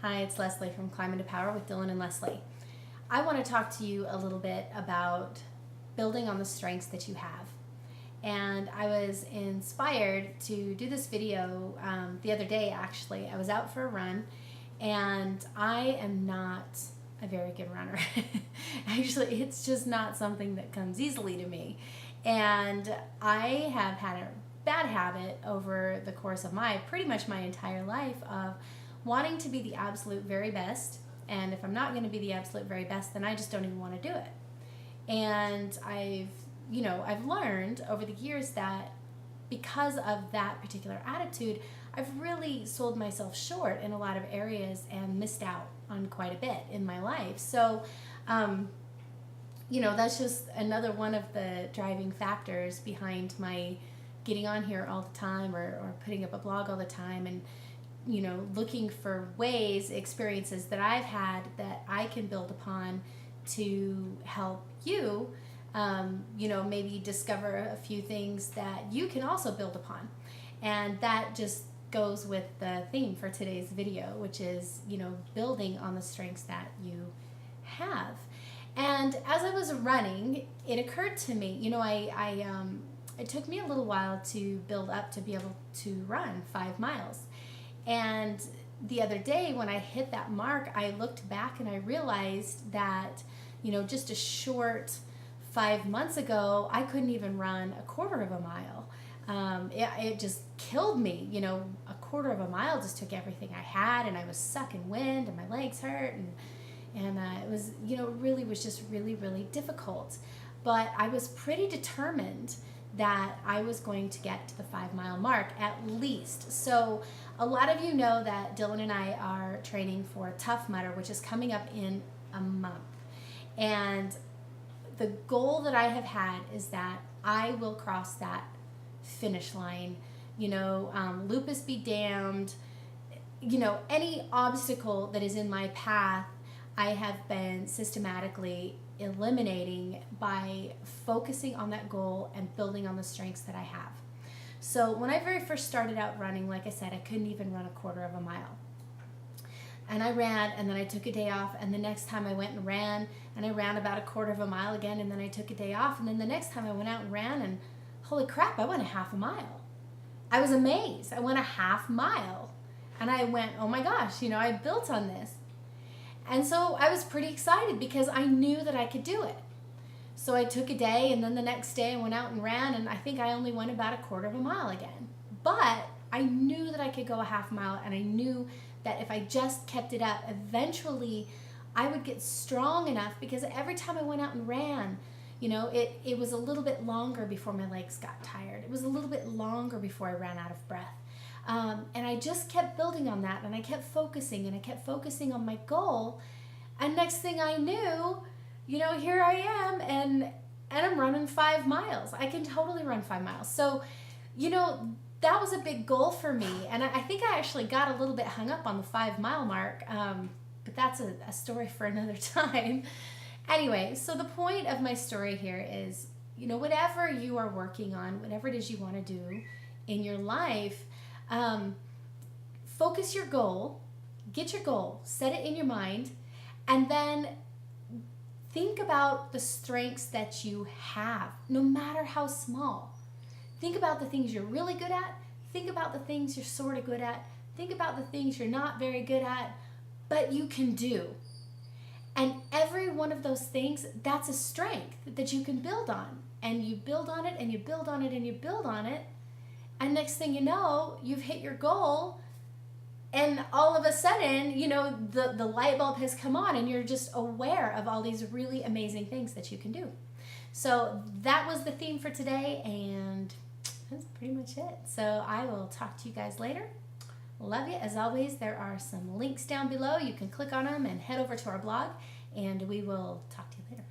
Hi, it's Leslie from Climb into Power with Dylan and Leslie. I want to talk to you a little bit about building on the strengths that you have. And I was inspired to do this video the other day, actually. I was out for a run, and I am not a very good runner. Actually, it's just not something that comes easily to me. And I have had a bad habit over the course of pretty much my entire life of wanting to be the absolute very best. And if I'm not going to be the absolute very best, then I just don't even want to do it. And I've learned over the years that because of that particular attitude, I've really sold myself short in a lot of areas and missed out on quite a bit in my life. So, that's just another one of the driving factors behind my getting on here all the time or putting up a blog all the time and looking for ways, experiences that I've had that I can build upon to help you, maybe discover a few things that you can also build upon. And that just goes with the theme for today's video, which is, building on the strengths that you have. And as I was running, it occurred to me, it took me a little while to build up to be able to run 5 miles. And the other day when I hit that mark, I looked back and I realized that, just a short 5 months ago, I couldn't even run a quarter of a mile. It just killed me. A quarter of a mile just took everything I had, and I was sucking wind and my legs hurt, and it was, really was just really, really difficult. But I was pretty determined that I was going to get to the 5 mile mark at least. So a lot of you know that Dylan and I are training for Tough Mudder, which is coming up in a month. And the goal that I have had is that I will cross that finish line. Lupus be damned. Any obstacle that is in my path, I have been systematically eliminating by focusing on that goal and building on the strengths that I have. So when I very first started out running, like I said, I couldn't even run a quarter of a mile. And I ran, and then I took a day off, and the next time I went and I ran about a quarter of a mile again, and then I took a day off, and then the next time I went out and ran, and holy crap, I went a half a mile. I was amazed. I went a half mile, and I went, oh my gosh, I built on this. And so I was pretty excited because I knew that I could do it. So I took a day, and then the next day I went out and ran, and I think I only went about a quarter of a mile again. But I knew that I could go a half mile, and I knew that if I just kept it up, eventually I would get strong enough, because every time I went out and ran, it was a little bit longer before my legs got tired. It was a little bit longer before I ran out of breath. And I just kept building on that, and I kept focusing, and I kept focusing on my goal. And next thing I knew, here I am, and I'm running 5 miles. I can totally run 5 miles. So, that was a big goal for me. And I think I actually got a little bit hung up on the 5 mile mark, but that's a story for another time. Anyway, so the point of my story here is, whatever you are working on, whatever it is you want to do in your life, focus your goal, get your goal, set it in your mind, and then think about the strengths that you have, no matter how small. Think about the things you're really good at. Think about the things you're sort of good at. Think about the things you're not very good at, but you can do. And every one of those things, that's a strength that you can build on. And you build on it, and you build on it, and you build on it. And next thing you know, you've hit your goal, and all of a sudden, the light bulb has come on, and you're just aware of all these really amazing things that you can do. So that was the theme for today, and that's pretty much it. So I will talk to you guys later. Love you. As always, there are some links down below. You can click on them and head over to our blog, and we will talk to you later.